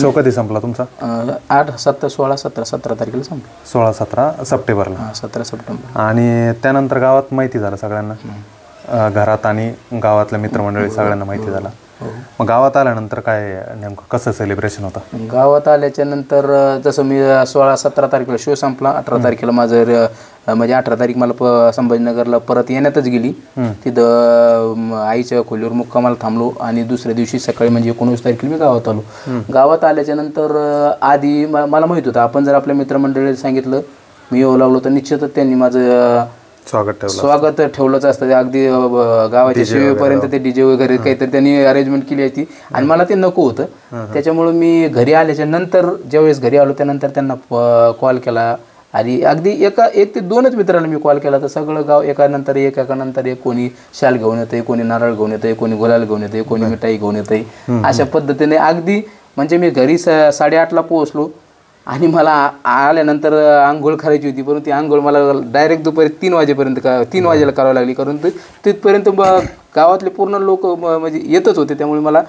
[SPEAKER 2] शो कधी संपला तुमचा?
[SPEAKER 3] 17 तारखेला संपला.
[SPEAKER 2] 16-17 सप्टेंबरला.
[SPEAKER 3] 17 सप्टेंबर.
[SPEAKER 2] आणि त्यानंतर गावात माहिती झालं सगळ्यांना, घरात आणि गावातल्या मित्रमंडळी सगळ्यांना माहिती झालं. मग गावात आल्यानंतर काय नेमकं कसं सेलिब्रेशन होतं?
[SPEAKER 3] गावात आल्याच्या नंतर जसं मी 16-17 तारखेला शो संपला, 18 तारखेला माझं म्हणजे 18 तारीख मला संभाजीनगरला परत येण्यातच गेली. तिथं आईच्या खोलीवर मुक्कामाला थांबलो आणि दुसऱ्या दिवशी सकाळी म्हणजे 19 तारखेला मी गावात आलो. गावात आल्याच्या नंतर आधी मला माहित होतं, आपण जर आपल्या मित्रमंडळीला सांगितलं मी येऊ लागलो तर निश्चितच त्यांनी माझं स्वागत ठेवलंच असतं. अगदी गावाच्या शिवेपर्यंत ते डीजे वगैरे काहीतरी त्यांनी अरेंजमेंट केली होती आणि मला ते नको होतं. त्याच्यामुळे मी घरी आल्याच्या नंतर, ज्यावेळेस घरी आलो त्यानंतर त्यांना कॉल केला. आणि अगदी 1 ते 2च मित्राला मी कॉल केला तर सगळं गाव एकानंतर एक, कोणी शाल घेऊन येतंय, कोणी नारळ घेऊन येतंय, कोणी गुलाल घेऊन येतंय, कोणी मिठाई घेऊन येतंय. अशा पद्धतीने अगदी म्हणजे मी घरी 8:30ला पोहोचलो आणि मला आल्यानंतर आंघोळ करायची होती, परंतु ती आंघोळ मला डायरेक्ट दुपारी 3 वाजेपर्यंत 3 वाजेला करावं लागली, कारण तिथपर्यंत गावातले पूर्ण लोक म्हणजे येतच होते, त्यामुळे मला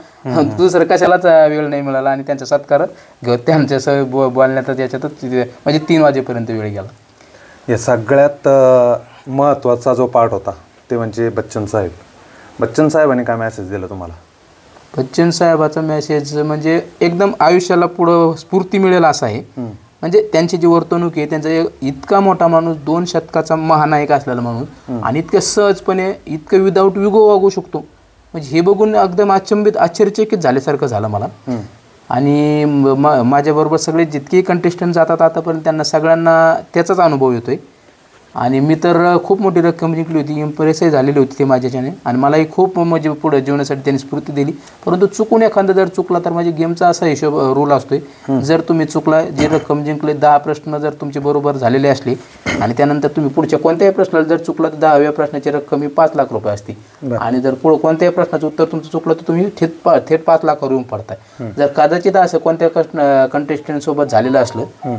[SPEAKER 3] दुसरं कशालाच वेळ नाही मिळाला आणि त्यांचा सत्कार घेऊन त्यांच्यासह बोलण्यातच याच्यातच म्हणजे 3 वाजेपर्यंत वेळ गेला.
[SPEAKER 4] या सगळ्यात महत्त्वाचा जो पार्ट होता ते म्हणजे बच्चन साहेब. बच्चन साहेबांनी काय मेसेज दिला तुम्हाला?
[SPEAKER 3] बच्चन साहेबाचा मेसेज म्हणजे एकदम आयुष्याला पुढं स्फूर्ती मिळेल असा आहे. म्हणजे त्यांची जी वर्तणूक आहे, त्यांचा इतका मोठा माणूस, 2 शतकाचा महानायक असलेला माणूस आणि इतक्या सहजपणे इतकं विदाऊट विगो वागू शकतो, म्हणजे हे बघून एकदम आश्चर्यचकित झाल्यासारखं झालं मला. आणि माझ्याबरोबर सगळे जितके कंटेस्टंट जातात आतापर्यंत त्यांना सगळ्यांना त्याचाच अनुभव येतोय. आणि मी तर खूप मोठी रक्कम जिंकली होती, इम्प्रेसही झालेली होती ते माझ्याच्याने, आणि मलाही खूप म्हणजे पुढे जीवनासाठी त्यांनी स्फूर्ती दिली. परंतु चुकून एखादा जर चुकला तर म्हणजे गेमचा असा हिशोब रूल असतोय, जर तुम्ही चुकला, जी रक्कम जिंकले 10 प्रश्न जर तुमचे बरोबर झालेले असले आणि त्यानंतर तुम्ही पुढच्या कोणत्याही प्रश्नाला जर चुकला तर 10व्या प्रश्नाची रक्कम ही 5 लाख रुपये असते. आणि जर पुढे कोणत्याही प्रश्नाचं उत्तर तुमचं चुकलं तर तुम्ही थेट 5 लाखावर येऊन पडताय. जर कदाचित असं कोणत्या कंटेस्टंट सोबत झालेलं असलं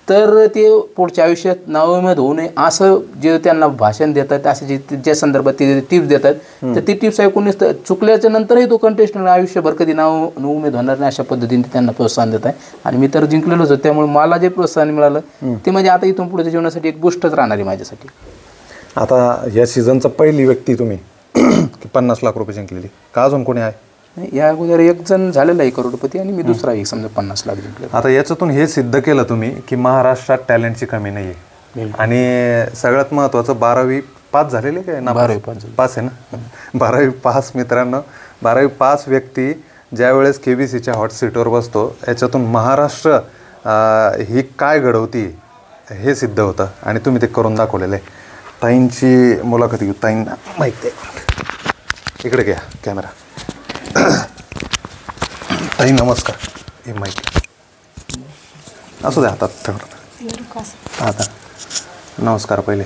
[SPEAKER 3] तर ते पुढच्या आयुष्यात नाउमेद होऊ नये असं जे त्यांना भाषण देतात, असे जे ज्या संदर्भात ते टिप्स देतात, तर ती टिप्स ऐकून चुकल्याच्या नंतरही तो कंटेस्टंट आयुष्यभर कधी उमेद होणार नाही अशा पद्धतीने त्यांना प्रोत्साहन देत आहे. आणि मी तर जिंकलेलोच होतो, त्यामुळे मला जे प्रोत्साहन मिळालं ते म्हणजे आता इथून पुढच्या जीवनासाठी एक गोष्टच राहणार आहे माझ्यासाठी.
[SPEAKER 4] आता या सीझनचा पहिली व्यक्ती तुम्ही की 50 लाख रुपये जिंकलेली, का अजून कोणी आहे?
[SPEAKER 3] या अगोदर एक जण झालेला आहे करोडपती आणि मी दुसरा एक समजा 50 लाख जिंकले.
[SPEAKER 4] आता याच्यातून हे सिद्ध केलं तुम्ही की महाराष्ट्रात टॅलेंटची कमी नाही आहे. आणि सगळ्यात महत्त्वाचं 12वी पास झालेले काय ना?
[SPEAKER 3] 12वी
[SPEAKER 4] पास आहे ना? 12वी पास मित्रांनो, 12वी पास व्यक्ती ज्यावेळेस KBCच्या हॉट सीटवर बसतो, याच्यातून महाराष्ट्र ही काय घडवती हे सिद्ध होतं आणि तुम्ही ते करून दाखवलेलं आहे. ताईंची मुलाखत घेऊ. ताईंना माहिती आहे, इकडे घ्या कॅमेरा. ताई नमस्कार. हे माहिती असू द्या हातात ठेवलं. आता नमस्कार पहिले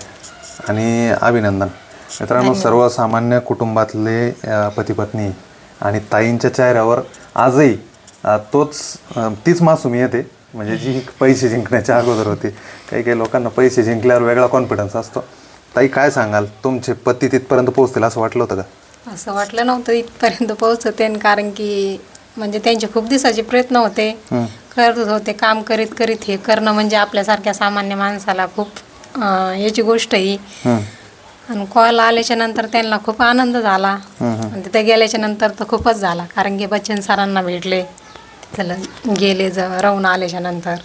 [SPEAKER 4] आणि अभिनंदन. मित्रांनो, सर्वसामान्य कुटुंबातले पती पत्नी आणि ताईंच्या चेहऱ्यावर आजही तीच मासूमी येते, म्हणजे जी पैसे जिंकण्याच्या अगोदर होती. काही काही लोकांना पैसे जिंकल्यावर वेगळा कॉन्फिडन्स असतो. ताई काय सांगाल, तुमचे पती तिथपर्यंत पोहोचतील असं वाटलं होतं का?
[SPEAKER 5] असं वाटलं नव्हतं इथपर्यंत पोहोचते, कारण की म्हणजे त्यांचे खूप दिवसाचे प्रयत्न होते, करत होते, काम करीत करीत हे करणं म्हणजे आपल्यासारख्या सामान्य माणसाला खूप याची गोष्ट ही. आणि कॉल आल्याच्या नंतर त्यांना खूप आनंद झाला आणि तिथे गेल्याच्या नंतर तर खूपच झाला, कारण की बच्चन सरांना भेटले, तिथं गेले राहून आल्याच्या नंतर.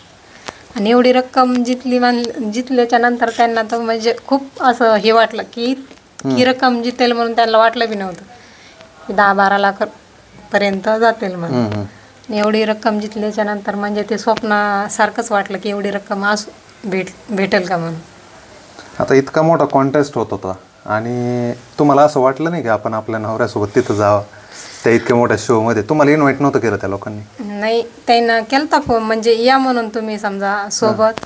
[SPEAKER 5] आणि एवढी रक्कम जितल्याच्या नंतर त्यांना तर म्हणजे खूप असं हे वाटलं की रक्कम जितेल म्हणून त्यांना वाटलं बी नव्हतं की 10-12 लाख पर्यंत जातील म्हणून. एवढी रक्कम जितल्याच्या नंतर म्हणजे ते स्वप्नासारखंच वाटलं की एवढी रक्कम भेटेल का म्हणून.
[SPEAKER 4] आता इतका मोठा कॉन्टेस्ट होत होता आणि तुम्हाला असं वाटलं नाही की आपण आपल्या नवऱ्यासोबत तिथं जावं त्या इतक्या मोठ्या शोमध्ये? तुम्हाला इन्व्हाइट नव्हतं केलं त्या लोकांनी?
[SPEAKER 5] नाही, त्यांना केलता फोन म्हणजे या म्हणून तुम्ही समजा सोबत,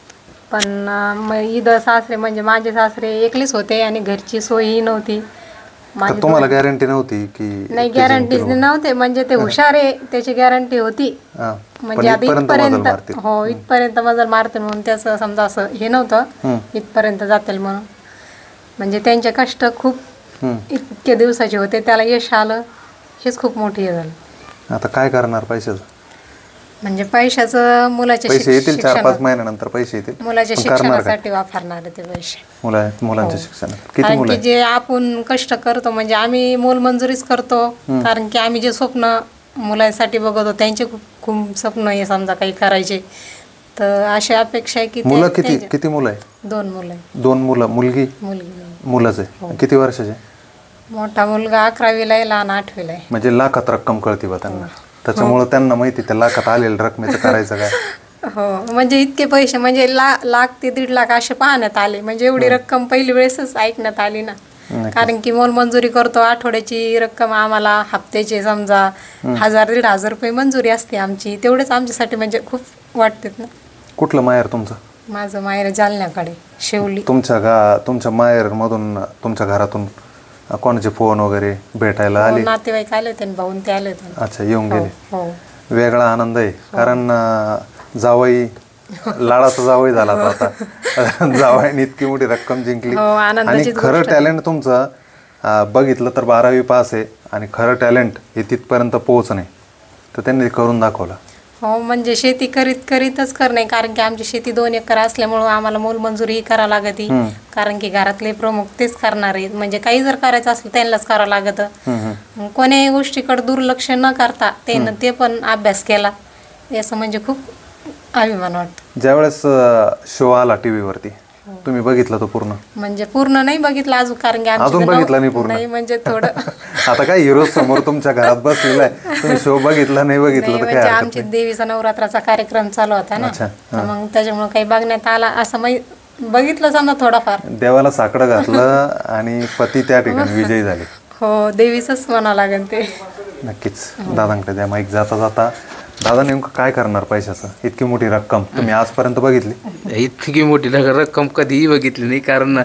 [SPEAKER 5] पण इथं सासरे म्हणजे माझे सासरे एकलेच होते आणि घरची सोयही नव्हती.
[SPEAKER 4] तुम्हाला गॅरंटी नव्हती की?
[SPEAKER 5] नाही, गॅरंटी नव्हते, म्हणजे ते हुशार आहे त्याची गॅरंटी होती, म्हणजे आता इथपर्यंत मजल मारते म्हणून त्याचं समजा असं हे नव्हतं इथपर्यंत जातील म्हणून. म्हणजे त्यांचे कष्ट खूप इतके दिवसाचे होते, त्याला यश आलं, हेच खूप मोठी हे झालं.
[SPEAKER 4] आता काय करणार पैशाचं?
[SPEAKER 5] म्हणजे पैशाचं मुलाच्या
[SPEAKER 4] पैसे येतील 4-5 महिन्यानंतर पैसे येतील,
[SPEAKER 5] मुलाच्या शिक्षणासाठी वापरणार ते पैसे.
[SPEAKER 4] मुलांच्या शिक्षणात किती मुलं?
[SPEAKER 5] जे आपण कष्ट करतो म्हणजे आम्ही मोलमंजुरीच करतो, कारण की आम्ही जे स्वप्न मुलांसाठी बघतो त्यांचे खूप स्वप्न हे समजा काही करायचे, तर अशी अपेक्षा आहे की.
[SPEAKER 4] मुलं किती मुलं आहे?
[SPEAKER 5] 2 मुलं.
[SPEAKER 4] 2 मुलं? मुलगी? मुलंच आहे. किती वर्षाचे?
[SPEAKER 5] मोठा मुलगा 11वीला आहे, लहान 8वीला आहे.
[SPEAKER 4] म्हणजे लाखात रक्कम कळती बा त्यांना, त्याच्यामुळे त्यांना माहिती त्या लाखात आलेल्या रकमेचं करायचं काय.
[SPEAKER 5] हो, म्हणजे इतके पैसे म्हणजे लाख ते 1.5 लाख असे पाहण्यात आले, म्हणजे एवढी रक्कम पहिली वेळेसच ऐकण्यात आली ना. कारण की मोलमंजुरी करतो, आठवड्याची रक्कम आम्हाला हप्त्याची समजा 1000-1500 रुपये मंजुरी असते आमची, तेवढेच आमच्यासाठी म्हणजे खूप वाटते ना.
[SPEAKER 4] कुठलं माहेर तुमचं?
[SPEAKER 5] माझं माहेर जालन्याकडे, शेवली.
[SPEAKER 4] तुमच्या माहेर मधून तुमच्या घरातून कोणाचे फोन वगैरे भेटायला आले?
[SPEAKER 5] नातेवाईक आले होते, भाऊन ते आले होते.
[SPEAKER 4] अच्छा, येऊन गेले.
[SPEAKER 5] हो.
[SPEAKER 4] वेगळा आनंद आहे कारण जावई लाडाचा जावई झाला आता जावईने इतकी मोठी रक्कम जिंकली आणि खरं टॅलेंट तुमचं बघितलं तर 12वी पास आहे आणि खरं टॅलेंट हे तिथपर्यंत पोहोचणे तर त्यांनी करून दाखवलं.
[SPEAKER 5] हो म्हणजे शेती करीतच करणे कारण की आमची शेती 2 एकर असल्यामुळं आम्हाला मोलमजुरी करावं लागते कारण की घरातले प्रमुख तेच करणार आहेत म्हणजे काही जर करायचं असलं त्यांनाच करावं लागतं. कोण्याही गोष्टीकडे दुर्लक्ष न करता त्यानं ते पण अभ्यास केला असं म्हणजे खूप अभिमान वाटतो.
[SPEAKER 4] ज्यावेळेस शो आला टीव्हीवरती तुम्ही बघितलं तो पूर्ण?
[SPEAKER 5] म्हणजे पूर्ण नाही बघितलं अजून कारण की
[SPEAKER 4] अजून बघितलं नाही पूर्ण?
[SPEAKER 5] नाही म्हणजे थोडं
[SPEAKER 4] आता काय हिरो समोर तुमच्या घरात बसलेला आहे तुम्ही शो बघितला नाही बघितलं तर
[SPEAKER 5] म्हणजे
[SPEAKER 4] काय
[SPEAKER 5] आमची देवीचा नवरात्राचा कार्यक्रम चालू होता ना मग त्याच्यामुळे काही बघण्यात आला असं बघितलं समजा थोडाफार.
[SPEAKER 4] देवाला साकडं घातलं आणि पती त्या ठिकाणी विजयी झाले.
[SPEAKER 5] हो देवीचंच म्हणावं लागेल ते.
[SPEAKER 4] नक्कीच दादांकडे द्या माईक. जाता जाता दादा नेमकं काय करणार पैशाचं? इतकी मोठी रक्कम तुम्ही आजपर्यंत बघितली?
[SPEAKER 3] इतकी मोठी रक्कम कधीही बघितली नाही कारण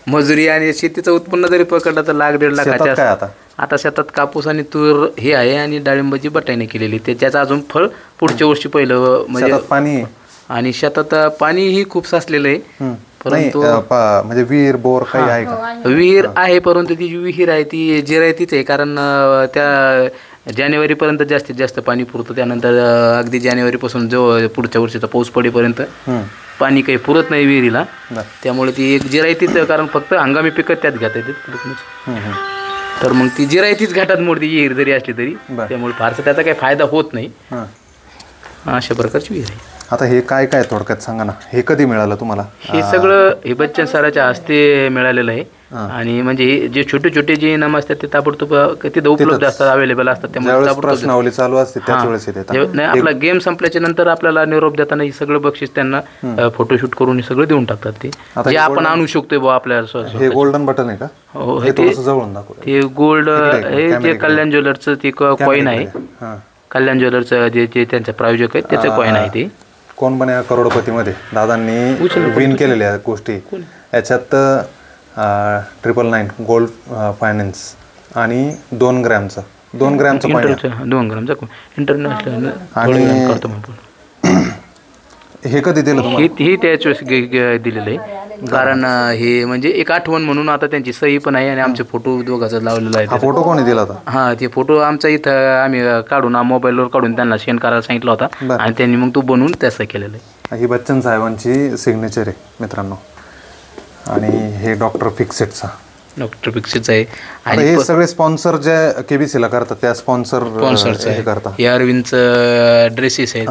[SPEAKER 3] मजुरी आणि शेतीचं उत्पन्न जरी पकडलं तर 1.5-1.5 लाखाच्या
[SPEAKER 4] काय
[SPEAKER 3] आता शेतात कापूस आणि तूर हे आहे आणि डाळिंबाची बटाईने केलेली त्याचं अजून फळ पुढच्या वर्षी पहिलं म्हणजे
[SPEAKER 4] पाणी
[SPEAKER 3] आणि शेतात पाणीही खूप साचलेलं आहे
[SPEAKER 4] परंतु म्हणजे विहीर बोर काही आहे का?
[SPEAKER 3] विहीर आहे परंतु ती जी विहीर आहे ती जिरायतीच आहे कारण त्या जानेवारीपर्यंत जास्तीत जास्त पाणी पुरतं त्यानंतर अगदी जानेवारीपासून जो पुढच्या वर्षीचा पाऊस पडेपर्यंत पाणी काही पुरत नाही विहिरीला त्यामुळे ती एक जिरायतीच कारण फक्त हंगामी पिकं त्यात घेता येते तर मग ती जिरायतीच घाटात मोडती विहीर जरी असली तरी त्यामुळे फारसा त्याचा काही फायदा होत नाही अशा प्रकारची विहीर आहे.
[SPEAKER 4] आता हे काय काय थोडक्यात सांगा ना हे कधी मिळालं तुम्हाला?
[SPEAKER 3] हे सगळं हे बच्चन सराच्या हस्ते मिळालेलं आहे आणि म्हणजे हे जे छोटे छोटे जे इनाम असतात ते ताबडतोब तिथं उपलब्ध असतात अवेलेबल असतात त्यामुळे
[SPEAKER 4] प्रश्नावली चालू असते त्याच वेळेस
[SPEAKER 3] नाही आपला गेम संपल्याच्या नंतर आपल्याला निरोप देताना हे सगळं बक्षीस त्यांना फोटोशूट करून सगळं देऊन टाकतात ते जे आपण आणू शकतोय बा आपल्याला.
[SPEAKER 4] हे गोल्डन बटन आहे का? हो
[SPEAKER 3] ते गोल्ड हे जे कल्याण ज्वेलर्सचं ते कॉईन आहे कल्याण ज्वेलर्सचं जे त्यांचं प्रायोजक आहे त्याचं कॉईन आहे ते.
[SPEAKER 4] कोण बने करोडपतीमध्ये दादांनी विन केलेल्या गोष्टी याच्यात 999 गोल्ड फायनान्स आणि 2 ग्रॅमचं 2 ग्रॅमचं
[SPEAKER 3] इंटरनॅशनल
[SPEAKER 4] आणि हे कधी दिलं तुम्हाला?
[SPEAKER 3] हे त्याच वेळेस दिलेलं आहे कारण हे म्हणजे एक आठवण म्हणून आता त्यांची सही पण आहे आणि आमचे फोटो दोघांचा लावलेला आहे.
[SPEAKER 4] फोटो कोणी दिला होता?
[SPEAKER 3] ते फोटो आमचा इथं आम्ही काढून मोबाईलवर काढून त्यांना सेंड करायला सांगितला होता आणि त्यांनी मग तो बनवून त्याचं केलेलं आहे.
[SPEAKER 4] ही बच्चन साहेबांची सिग्नेचर आहे मित्रांनो आणि हे डॉक्टर फिक्सेटचा
[SPEAKER 3] आहे
[SPEAKER 4] आणि हे सगळे स्पॉन्सर जे केबीसीला करतात त्या स्पॉन्सर करतात.
[SPEAKER 3] हे अरविंदचं ड्रेसेस आहेत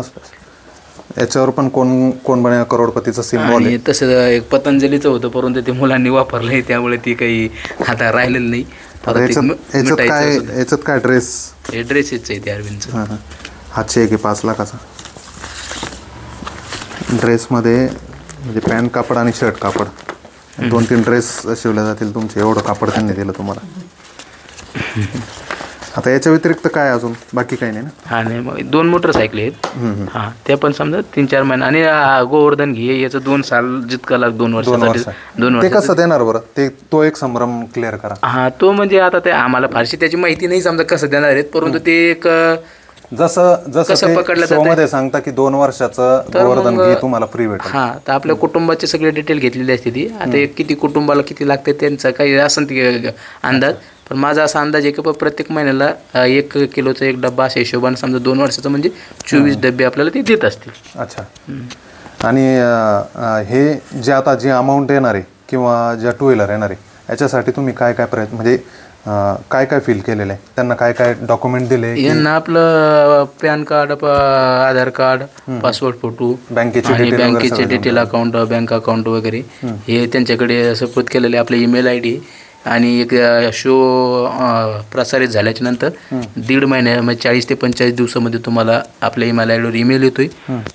[SPEAKER 4] याच्यावर पण कोण बने करोडपतीचं सिम्बॉल आहे.
[SPEAKER 3] तसं एक पतंजलीचं होतं परंतु ते मुलांनी वापरलंय त्यामुळे ती काही आता राहिलेलं नाही.
[SPEAKER 4] याच्यात काय ड्रेस?
[SPEAKER 3] हे ड्रेसेस आहे ते अरविंदचं.
[SPEAKER 4] हा चेक आहे 5 लाखाचा ड्रेसमध्ये म्हणजे पॅन्ट कापड आणि शर्ट कापड 2-3 ड्रेस शिवले जातील तुमचे एवढं कापड त्यांनी दिलं तुम्हाला. आता याच्या व्यतिरिक्त काय अजून बाकी काही नाही ना?
[SPEAKER 3] नाही मग 2 मोटरसायकल आहेत ते पण समजा 3-4 महिने आणि गोवर्धन घे याचं 2 साल जितका लाग 2 वर्षासाठी
[SPEAKER 4] ते कसं देणार बरं? ते तो एक संभ्रम क्लिअर करा.
[SPEAKER 3] तो म्हणजे आता ते आम्हाला फारशी त्याची माहिती नाही समजा कसं देणार आहेत परंतु ते एक
[SPEAKER 4] जसं पकडलं सांगता की 2 वर्षाचं गोवर्धन घे तुम्हाला फ्री भेटेल.
[SPEAKER 3] तर आपल्या कुटुंबाचे सगळे डिटेल घेतलेली असते ती. आता किती कुटुंबाला किती लागते त्यांचा काही असं अंदाज पण माझा असा अंदाज आहे की प्रत्येक महिन्याला 1 किलोचा एक डब्बा अशा हिशोबाने समजा 2 वर्षाचं म्हणजे 24 डबे आपल्याला ते देत असतील.
[SPEAKER 4] अच्छा. आणि हे जे आता जी अमाऊंट येणार आहे किंवा ज्या 2 व्हीलर येणार आहे याच्यासाठी तुम्ही काय काय प्रयत्न म्हणजे काय काय फील केलेलं आहे? त्यांना काय काय डॉक्युमेंट दिले?
[SPEAKER 3] यांना आपलं पॅन कार्ड आधार कार्ड पासपोर्ट फोटो बँकेचे डिटेल अकाउंट बँक अकाउंट वगैरे हे त्यांच्याकडे सपोर्ट केलेले आपले ईमेल ID आणि एक शो प्रसारित झाल्याच्या नंतर 1.5 महिन्या म्हणजे 40 ते 45 दिवसामध्ये तुम्हाला आपल्या ईमेल ID वर ईमेल येतोय.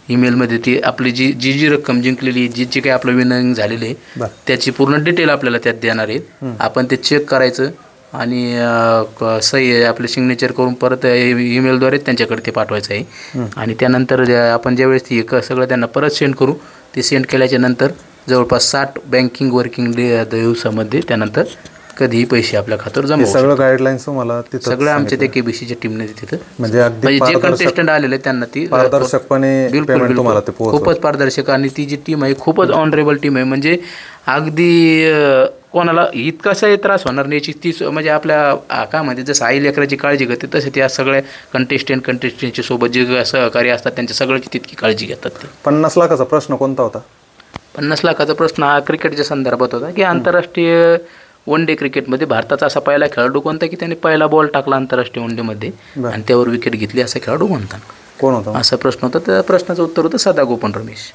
[SPEAKER 3] ईमेलमध्ये ती आपली जी रक्कम जिंकलेली जी काही आपलं विनिंग झालेली आहे त्याची पूर्ण डिटेल आपल्याला त्यात देणार आहेत. आपण ते चेक करायचं आणि सही आपले सिग्नेचर करून परत ईमेलद्वारे त्यांच्याकडे ते पाठवायचं आहे आणि त्यानंतर आपण ज्यावेळेस ती सगळं त्यांना परत सेंड करू ते सेंड केल्याच्या नंतर जवळपास 60 बँकिंग वर्किंग दिवसामध्ये त्यानंतर कधीही पैसे आपल्या खात्यावर जमा
[SPEAKER 4] हे
[SPEAKER 3] होऊ
[SPEAKER 4] सगळं गाईडलाईन्स तुम्हाला तिथं
[SPEAKER 3] शकतात. सगळं आमच्या त्या केबीसीच्या टीमने तिथं
[SPEAKER 4] म्हणजे अगदी
[SPEAKER 3] जे कंटेस्टंट आलेले त्यांना ती
[SPEAKER 4] पारदर्शकपणे पेमेंट तुम्हाला ते पोहोचवतं.
[SPEAKER 3] खूपच पारदर्शक आणि ती जी टीम आहे खूपच ऑनरेबल टीम आहे. म्हणजे अगदी कोणाला इतकासाही त्रास होणार नाही याची ती म्हणजे आपल्या काय म्हणते जसं आई लेकराची काळजी घेते तसे त्या सगळ्या कंटेस्टंटच्या सोबत जे सहकारी असतात त्यांच्या सगळ्याची तितकी काळजी घेतात ते.
[SPEAKER 4] 50 लाखाचा प्रश्न कोणता होता?
[SPEAKER 3] 50 लाखाचा प्रश्न हा क्रिकेटच्या संदर्भात होता की आंतरराष्ट्रीय वन डे क्रिकेटमध्ये भारताचा असा पहिला खेळाडू कोणता की त्याने पहिला बॉल टाकला आंतरराष्ट्रीय वन डेमध्ये आणि त्यावर विकेट घेतली असा खेळाडू म्हणतात.
[SPEAKER 4] कोण होता
[SPEAKER 3] असा प्रश्न होता. त्या प्रश्नाचं उत्तर होतं सदागोपन रमेश.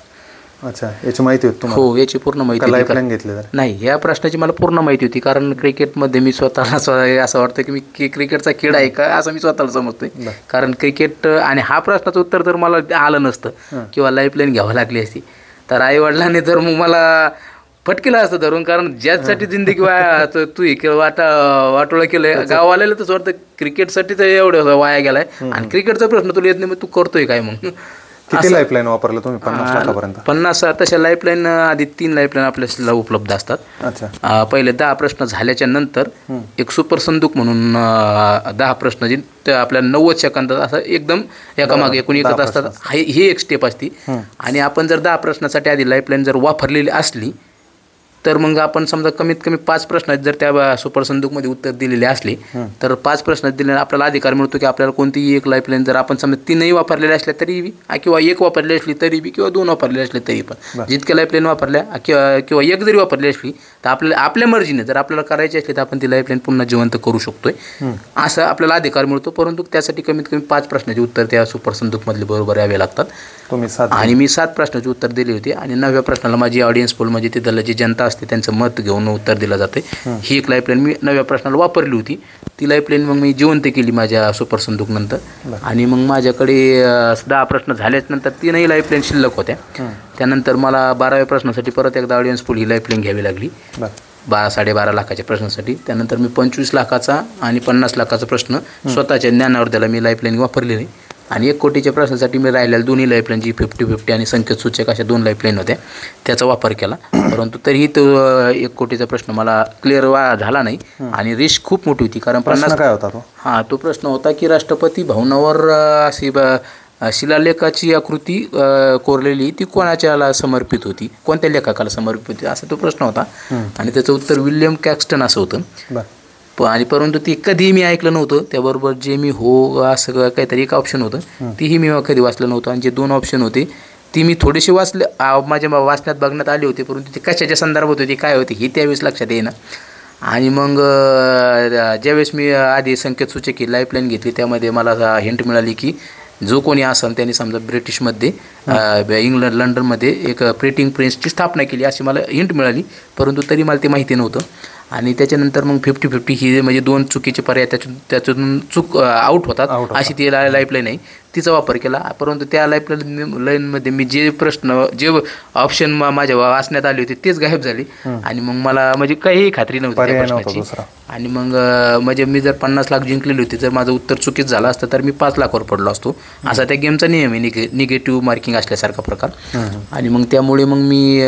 [SPEAKER 4] अच्छा, याची माहिती होती तुम्हाला?
[SPEAKER 3] हो, याची पूर्ण माहिती
[SPEAKER 4] लाईफलाईन घेतली
[SPEAKER 3] नाही. या प्रश्नाची मला पूर्ण माहिती होती कारण क्रिकेटमध्ये मी स्वतःला असं वाटतं की मी क्रिकेटचा किडा आहे का असं मी स्वतःला समजतोय. कारण क्रिकेट आणि हा प्रश्नाचं उत्तर तर मला आलं नसतं किंवा लाईफलाईन घ्यावं लागली असती तर आईवडिलांनी तर मग मला फटकेलं असतं धरून. कारण ज्यासाठी जिंदगी तू वाटोळं केलंय गाववाल्याला तसं वाटतं क्रिकेटसाठी तर एवढं वाया गेलाय आणि क्रिकेटचा प्रश्न तुला येत नाही मग तू करतोय काय मग.
[SPEAKER 4] किती लाईफलाईन वापरलं तुम्ही 50 लाखापर्यंत?
[SPEAKER 3] 50 तशा लाईफलाईन आधी 3 लाईफलाईन आपल्याला उपलब्ध असतात.
[SPEAKER 4] अच्छा.
[SPEAKER 3] पहिले 10 प्रश्न झाल्याच्या नंतर एक सुपर संदूक म्हणून 10 प्रश्न जे आपल्या 90 सेकंदात असं एकदम एकामागे एकूण एकच असतात. ही एक स्टेप असती आणि आपण जर 10 प्रश्नासाठी आधी लाईफलाईन जर वापरलेली असली तर मग आपण समजा कमीत कमी 5 प्रश्नात जर त्या सुपर संदूकमध्ये उत्तर दिलेले असले तर 5 प्रश्नात दिलेला आपल्याला अधिकार मिळतो की आपल्याला कोणतीही एक लाईफलाईन जर आपण समजा 3 वापरलेल्या असल्या तरी किंवा 1 वापरली असली तरी बी किंवा 2 वापरले असले तरी पण जितक्या लाईफलाईन वापरल्या किंवा 1 जरी वापरली असली तर आपल्याला आपल्या मर्जीने जर आपल्याला करायची असली तर आपण ती लाईफलाईन पुन्हा जिवंत करू शकतोय असं आपल्याला अधिकार मिळतो. परंतु त्यासाठी कमीत कमी 5 प्रश्नाचे उत्तर त्या सुपर संदूकमधले बरोबर यावे लागतात. आणि मी 7 प्रश्नाची उत्तर दिली होती आणि 9व्या प्रश्नाला माझी ऑडियन्स पोल म्हणजे तिथलं जी जनता असते त्यांचं मत घेऊन उत्तर दिलं जाते. ही एक लाईफलाईन मी 9व्या प्रश्नाला वापरली होती. ती लाईफलाईन मग मी जिवंत केली माझ्या सुपर संदूक नंतर आणि मग माझ्याकडे 10 प्रश्न झाल्याच नंतर 3 लाईफलाईन शिल्लक होत्या. त्यानंतर मला 12व्या प्रश्नासाठी परत एकदा ऑडियन्स पोल ही लाईफलाईन घ्यावी लागली 12.5 लाखाच्या प्रश्नासाठी. त्यानंतर मी 25 लाखाचा आणि 50 लाखाचा प्रश्न स्वतःच्या ज्ञानावर त्याला मी लाईफलाईन वापरली नाही आणि 1 कोटीच्या प्रश्नासाठी मी राहिलेल्या दोन्ही लाईफलाईन जी 50-50 आणि संकेत सूचक अशा 2 लाईफलाईन होत्या त्याचा वापर केला. परंतु तरीही तो 1 कोटीचा प्रश्न मला क्लिअर झाला नाही आणि रिस्क खूप मोठी होती. कारण 50
[SPEAKER 4] काय होता तो?
[SPEAKER 3] तो प्रश्न होता की राष्ट्रपती भवनावर अशी शिलालेखाची आकृती कोरलेली ती कोणाच्याला समर्पित होती, कोणत्या लेखकाला समर्पित होती असा तो प्रश्न होता आणि त्याचं उत्तर विल्यम कॅक्स्टन असं होतं. आणि परंतु ती कधीही मी ऐकलं नव्हतं. त्याबरोबर जे मी असं काहीतरी एक ऑप्शन होतं तीही मी कधी वाचलं नव्हतं आणि जे 2 ऑप्शन होते ती मी थोडीशी माझ्या वाचण्यात बघण्यात आली होती परंतु ती कशाच्या संदर्भात होती काय होती हे त्यावेळेस लक्षात येईना. आणि मग ज्यावेळेस मी आधी संकेत सूचक ही लाईफलाईन घेतली त्यामध्ये मला हिंट मिळाली की जो कोणी असेल त्यांनी समजा ब्रिटिशमध्ये इंग्लंड लंडनमध्ये एक प्रिंटिंग प्रेसची स्थापना केली अशी मला हिंट मिळाली परंतु तरी मला ते माहिती नव्हतं. आणि त्याच्यानंतर मग 50-50 ही म्हणजे 2 चुकीचे पर्याय त्याच्यातून चूक आऊट होतात अशी ती लाईफलाईन आहे तिचा वापर केला. परंतु त्या लाईनमध्ये मी जे ऑप्शन माझ्या वाचण्यात आले होते तेच गायब झाले आणि मग मला म्हणजे काहीही खात्री नव्हती त्या प्रश्नाची. आणि मग म्हणजे मी जर 50 लाख जिंकलेली होती जर माझं उत्तर चुकीचं झालं असतं तर मी 5 लाखावर पडलो असतो असा त्या गेमचा नियम आहे निगेटिव्ह मार्किंग असल्यासारखा प्रकार. आणि मग त्यामुळे मग मी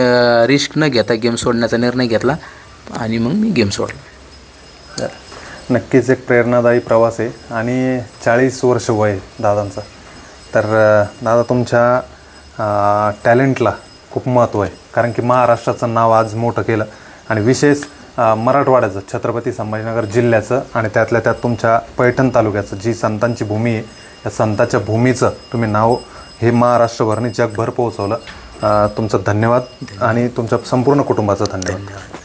[SPEAKER 3] रिस्क न घेता गेम सोडण्याचा निर्णय घेतला आणि मग मी गेम सोडला.
[SPEAKER 4] नक्कीच एक प्रेरणादायी प्रवास आहे आणि 40 वर्ष वय दादांचं. तर दादा तुमच्या टॅलेंटला खूप महत्त्व आहे कारण की महाराष्ट्राचं नाव आज मोठं केलं आणि विशेष मराठवाड्याचं छत्रपती संभाजीनगर जिल्ह्याचं आणि त्यातल्या त्यात तुमच्या पैठण तालुक्याचं जी संतांची भूमी आहे या संतांच्या भूमीचं तुम्ही नाव हे महाराष्ट्रभर आणि जगभर पोहोचवलं. तुमचं धन्यवाद आणि तुमच्या संपूर्ण कुटुंबाचं धन्यवाद.